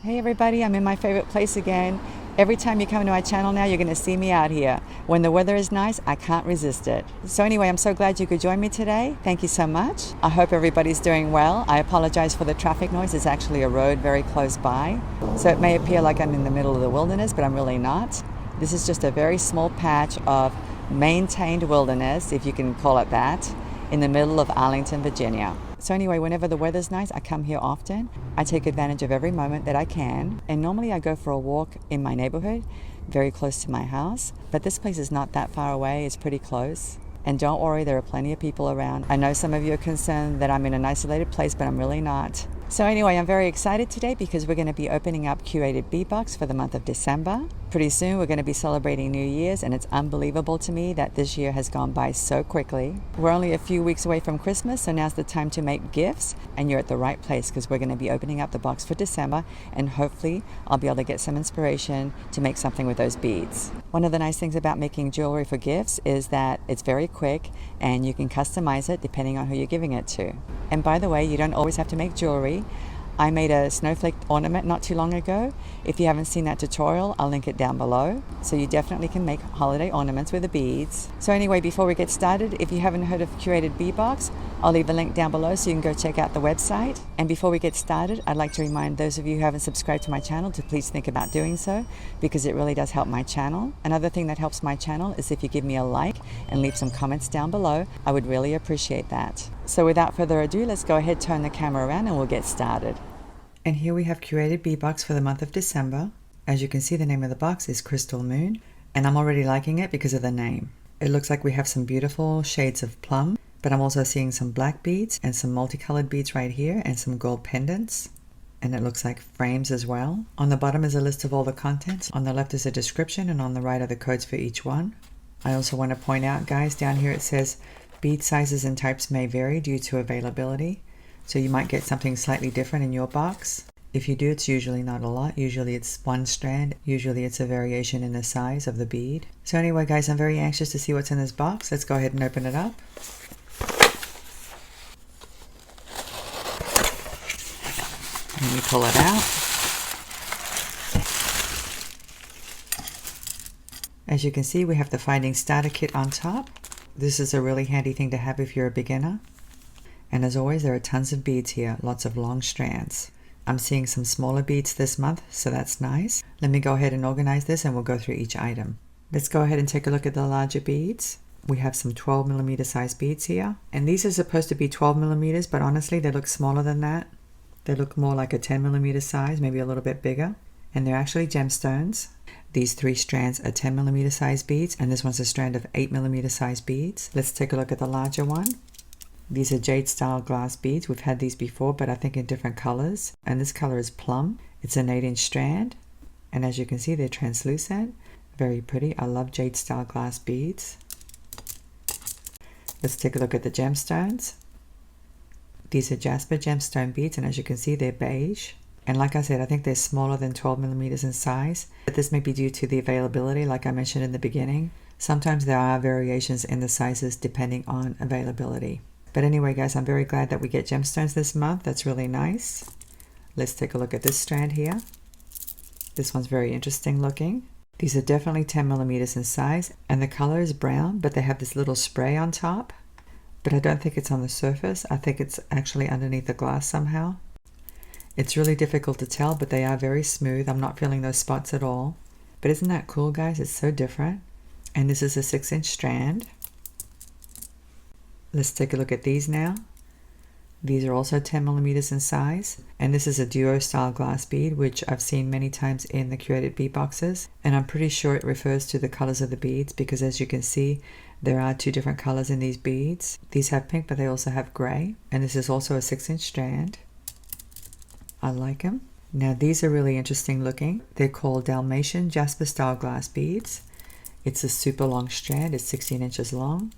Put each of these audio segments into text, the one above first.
Hey everybody, I'm in my favorite place again. Every time you come to my channel now, you're going to see me out here. When the weather is nice, I can't resist it. So anyway, I'm so glad you could join me today. Thank you so much. I hope everybody's doing well. I apologize for the traffic noise. It's actually a road very close by. So it may appear like I'm in the middle of the wilderness, but I'm really not. This is just a very small patch of maintained wilderness, if you can call it that, in the middle of Arlington, Virginia. So anyway, whenever the weather's nice, I come here often. I take advantage of every moment that I can. And normally I go for a walk in my neighborhood, very close to my house. But this place is not that far away. It's pretty close. And don't worry, there are plenty of people around. I know some of you are concerned that I'm in an isolated place, but I'm really not. So anyway, I'm very excited today because we're going to be opening up Curated Bead Box for the month of December. Pretty soon we're going to be celebrating New Year's, and it's unbelievable to me that this year has gone by so quickly. We're only a few weeks away from Christmas, so now's the time to make gifts, and you're at the right place because we're going to be opening up the box for December, and hopefully I'll be able to get some inspiration to make something with those beads. One of the nice things about making jewelry for gifts is that it's very quick and you can customize it depending on who you're giving it to. And by the way, you don't always have to make jewelry. I made a snowflake ornament not too long ago. If you haven't seen that tutorial, I'll link it down below. So you definitely can make holiday ornaments with the beads. So anyway, before we get started, if you haven't heard of Curated Bead Box, I'll leave a link down below so you can go check out the website. And before we get started, I'd like to remind those of you who haven't subscribed to my channel to please think about doing so, because it really does help my channel. Another thing that helps my channel is if you give me a like and leave some comments down below. I would really appreciate that. So without further ado, let's go ahead, turn the camera around, and we'll get started. And here we have Curated Bead Box for the month of December. As you can see, the name of the box is Crystal Moon, and I'm already liking it because of the name. It looks like we have some beautiful shades of plum, but I'm also seeing some black beads and some multicolored beads right here and some gold pendants. And it looks like frames as well. On the bottom is a list of all the contents. On the left is a description, and on the right are the codes for each one. I also want to point out, guys, down here it says bead sizes and types may vary due to availability. So you might get something slightly different in your box. If you do, it's usually not a lot. Usually it's one strand. Usually it's a variation in the size of the bead. So anyway, guys, I'm very anxious to see what's in this box. Let's go ahead and open it up. And we pull it out. As you can see, we have the Finding Starter Kit on top. This is a really handy thing to have if you're a beginner. And as always, there are tons of beads here, lots of long strands. I'm seeing some smaller beads this month, so that's nice. Let me go ahead and organize this and we'll go through each item. Let's go ahead and take a look at the larger beads. We have some 12mm size beads here. And these are supposed to be 12mm, but honestly, they look smaller than that. They look more like a 10mm size, maybe a little bit bigger. And they're actually gemstones. These 3 strands are 10mm size beads, and this one's a strand of 8mm size beads. Let's take a look at the larger one. These are jade style glass beads. We've had these before, but I think in different colors. And this color is plum. It's an 8-inch strand. And as you can see, they're translucent. Very pretty. I love jade style glass beads. Let's take a look at the gemstones. These are jasper gemstone beads, and as you can see, they're beige. And like I said, I think they're smaller than 12mm in size. But this may be due to the availability, like I mentioned in the beginning. Sometimes there are variations in the sizes depending on availability. But anyway, guys, I'm very glad that we get gemstones this month. That's really nice. Let's take a look at this strand here. This one's very interesting looking. These are definitely 10mm in size, and the color is brown, but they have this little spray on top. But I don't think it's on the surface. I think it's actually underneath the glass somehow. It's really difficult to tell, but they are very smooth. I'm not feeling those spots at all. But isn't that cool, guys? It's so different. And this is a 6-inch strand. Let's take a look at these now. These are also 10mm in size, and this is a duo style glass bead, which I've seen many times in the Curated Bead Boxes, and I'm pretty sure it refers to the colors of the beads, because as you can see, there are 2 different colors in these beads. These have pink, but they also have gray, and this is also a 6-inch strand. I like them. Now these are really interesting looking. They're called Dalmatian Jasper style glass beads. It's a super long strand. It's 16 inches long.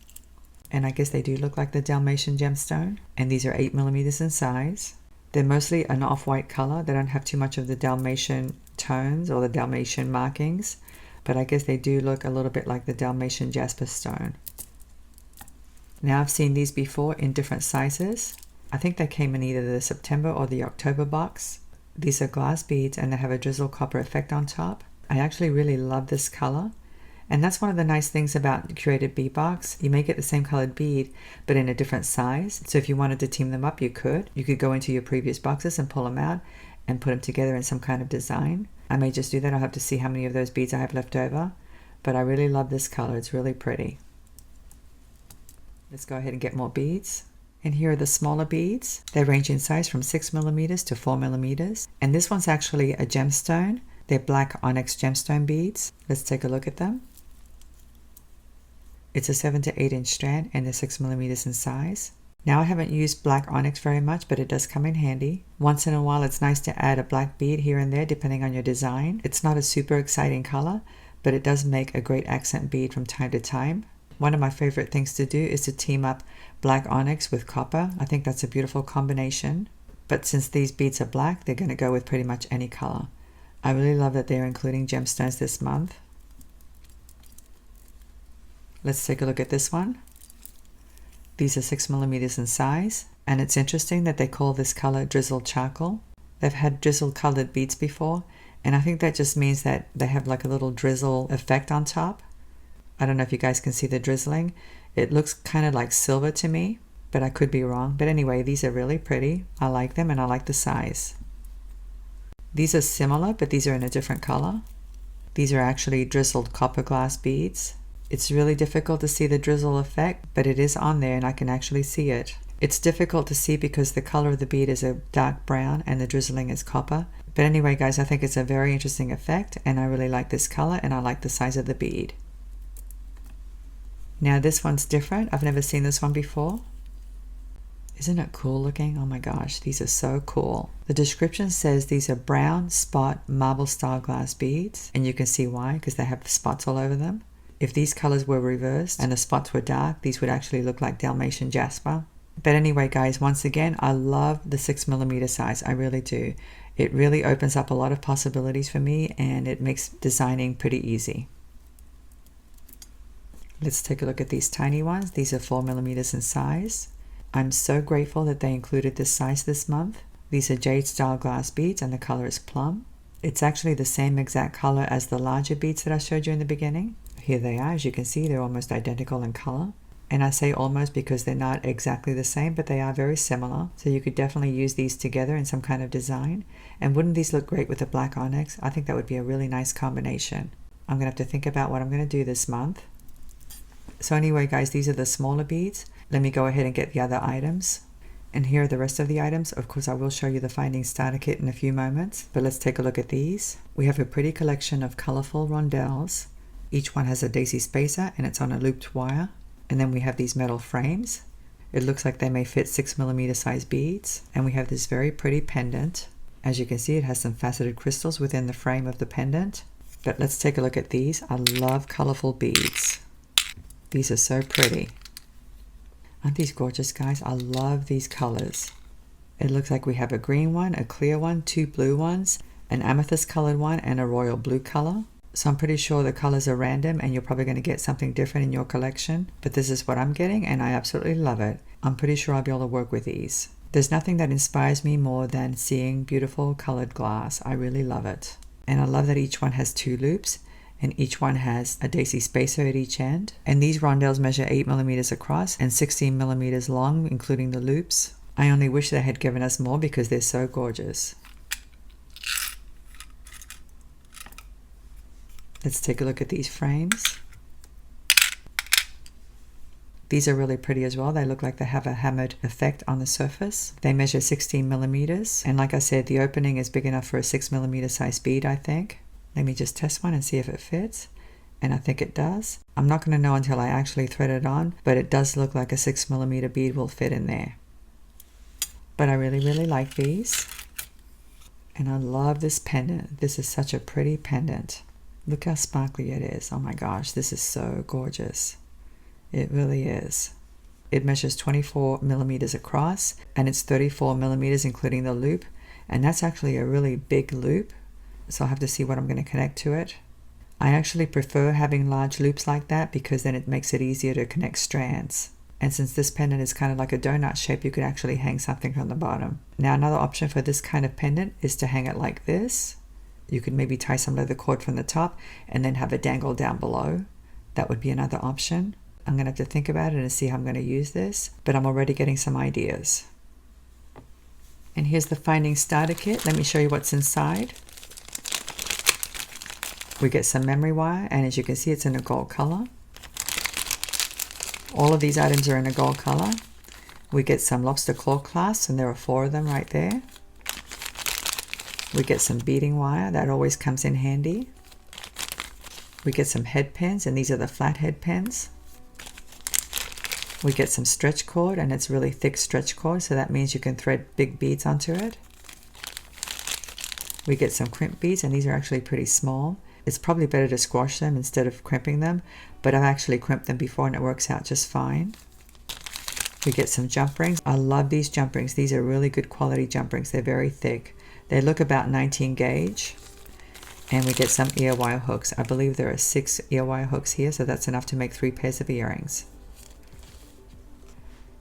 And I guess they do look like the Dalmatian gemstone. And these are 8mm in size. They're mostly an off-white color. They don't have too much of the Dalmatian tones or the Dalmatian markings. But I guess they do look a little bit like the Dalmatian jasper stone. Now I've seen these before in different sizes. I think they came in either the September or the October box. These are glass beads and they have a drizzle copper effect on top. I actually really love this color. And that's one of the nice things about the Curated Bead Box. You may get the same colored bead, but in a different size. So if you wanted to team them up, you could. You could go into your previous boxes and pull them out and put them together in some kind of design. I may just do that. I'll have to see how many of those beads I have left over. But I really love this color. It's really pretty. Let's go ahead and get more beads. And here are the smaller beads. They range in size from 6 millimeters to 4 millimeters. And this one's actually a gemstone. They're black onyx gemstone beads. Let's take a look at them. It's a 7 to 8 inch strand and they're 6 millimeters in size. Now I haven't used black onyx very much, but it does come in handy. Once in a while it's nice to add a black bead here and there depending on your design. It's not a super exciting color, but it does make a great accent bead from time to time. One of my favorite things to do is to team up black onyx with copper. I think that's a beautiful combination. But since these beads are black, they're going to go with pretty much any color. I really love that they're including gemstones this month. Let's take a look at this one. These are 6 millimeters in size. And it's interesting that they call this color drizzled charcoal. They've had drizzled colored beads before. And I think that just means that they have like a little drizzle effect on top. I don't know if you guys can see the drizzling. It looks kind of like silver to me, but I could be wrong. But anyway, these are really pretty. I like them and I like the size. These are similar, but these are in a different color. These are actually drizzled copper glass beads. It's really difficult to see the drizzle effect, but it is on there and I can actually see it. It's difficult to see because the color of the bead is a dark brown and the drizzling is copper. But anyway, guys, I think it's a very interesting effect and I really like this color and I like the size of the bead. Now this one's different. I've never seen this one before. Isn't it cool looking? Oh my gosh, these are so cool. The description says these are brown spot marble style glass beads, and you can see why, because they have spots all over them. If these colors were reversed and the spots were dark, these would actually look like Dalmatian jasper. But anyway, guys, once again, I love the 6 millimeter size. I really do. It really opens up a lot of possibilities for me and it makes designing pretty easy. Let's take a look at these tiny ones. These are 4 millimeters in size. I'm so grateful that they included this size this month. These are jade style glass beads and the color is plum. It's actually the same exact color as the larger beads that I showed you in the beginning. Here they are. As you can see, they're almost identical in color. And I say almost because they're not exactly the same, but they are very similar. So you could definitely use these together in some kind of design. And wouldn't these look great with the black onyx? I think that would be a really nice combination. I'm going to have to think about what I'm going to do this month. So anyway, guys, these are the smaller beads. Let me go ahead and get the other items. And here are the rest of the items. Of course, I will show you the Finding Starter Kit in a few moments. But let's take a look at these. We have a pretty collection of colorful rondelles. Each one has a daisy spacer and it's on a looped wire. And then we have these metal frames. It looks like they may fit 6 millimeter size beads. And we have this very pretty pendant. As you can see, it has some faceted crystals within the frame of the pendant. But let's take a look at these. I love colorful beads. These are so pretty. Aren't these gorgeous, guys? I love these colors. It looks like we have a green one, a clear one, 2 blue ones, an amethyst colored one, and a royal blue color. So I'm pretty sure the colors are random and you're probably going to get something different in your collection. But this is what I'm getting and I absolutely love it. I'm pretty sure I'll be able to work with these. There's nothing that inspires me more than seeing beautiful colored glass. I really love it. And I love that each one has 2 loops. And each one has a daisy spacer at each end. And these rondelles measure 8 millimeters across and 16 millimeters long, including the loops. I only wish they had given us more because they're so gorgeous. Let's take a look at these frames. These are really pretty as well. They look like they have a hammered effect on the surface. They measure 16 millimeters. And like I said, the opening is big enough for a 6 millimeter size bead, I think. Let me just test one and see if it fits. And I think it does. I'm not going to know until I actually thread it on, but it does look like a 6 millimeter bead will fit in there. But I really, really like these. And I love this pendant. This is such a pretty pendant. Look how sparkly it is. Oh my gosh, this is so gorgeous. It really is. It measures 24 millimeters across and it's 34 millimeters including the loop. And that's actually a really big loop. So I'll have to see what I'm going to connect to it. I actually prefer having large loops like that because then it makes it easier to connect strands. And since this pendant is kind of like a donut shape, you could actually hang something from the bottom. Now another option for this kind of pendant is to hang it like this. You could maybe tie some leather cord from the top and then have it dangle down below. That would be another option. I'm going to have to think about it and see how I'm going to use this, but I'm already getting some ideas. And here's the Finding Starter Kit. Let me show you what's inside. We get some memory wire, and as you can see, it's in a gold color. All of these items are in a gold color. We get some lobster claw clasps, and there are 4 of them right there. We get some beading wire. That always comes in handy. We get some head pins, and these are the flat head pins. We get some stretch cord, and it's really thick stretch cord, so that means you can thread big beads onto it. We get some crimp beads, and these are actually pretty small. It's probably better to squash them instead of crimping them, but I've actually crimped them before and it works out just fine. We get some jump rings. I love these jump rings. These are really good quality jump rings. They're very thick. They look about 19 gauge. And we get some ear wire hooks. I believe there are 6 ear wire hooks here, so that's enough to make 3 pairs of earrings.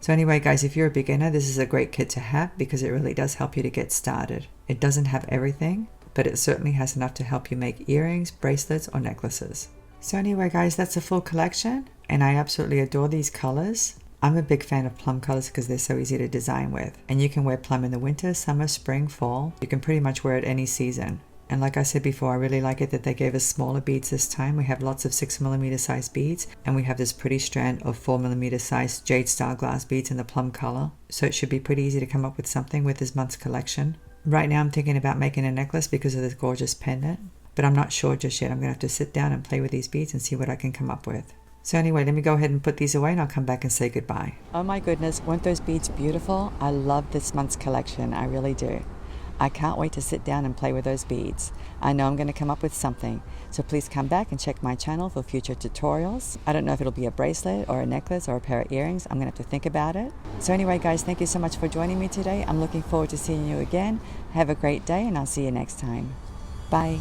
So anyway guys, if you're a beginner, this is a great kit to have because it really does help you to get started. It doesn't have everything, but it certainly has enough to help you make earrings, bracelets, or necklaces. So anyway guys, that's a full collection, and I absolutely adore these colors. I'm a big fan of plum colors because they're so easy to design with. And you can wear plum in the winter, summer, spring, fall. You can pretty much wear it any season. And like I said before, I really like it that they gave us smaller beads this time. We have lots of 6mm size beads, and we have this pretty strand of 4mm size jade style glass beads in the plum color. So it should be pretty easy to come up with something with this month's collection. Right now I'm thinking about making a necklace because of this gorgeous pendant, but I'm not sure just yet. I'm going to have to sit down and play with these beads and see what I can come up with. So anyway, let me go ahead and put these away and I'll come back and say goodbye. Oh my goodness, weren't those beads beautiful? I love this month's collection, I really do. I can't wait to sit down and play with those beads. I know I'm going to come up with something, so please come back and check my channel for future tutorials. I don't know if it'll be a bracelet or a necklace or a pair of earrings. I'm going to have to think about it. So anyway guys, thank you so much for joining me today. I'm looking forward to seeing you again. Have a great day and I'll see you next time. Bye.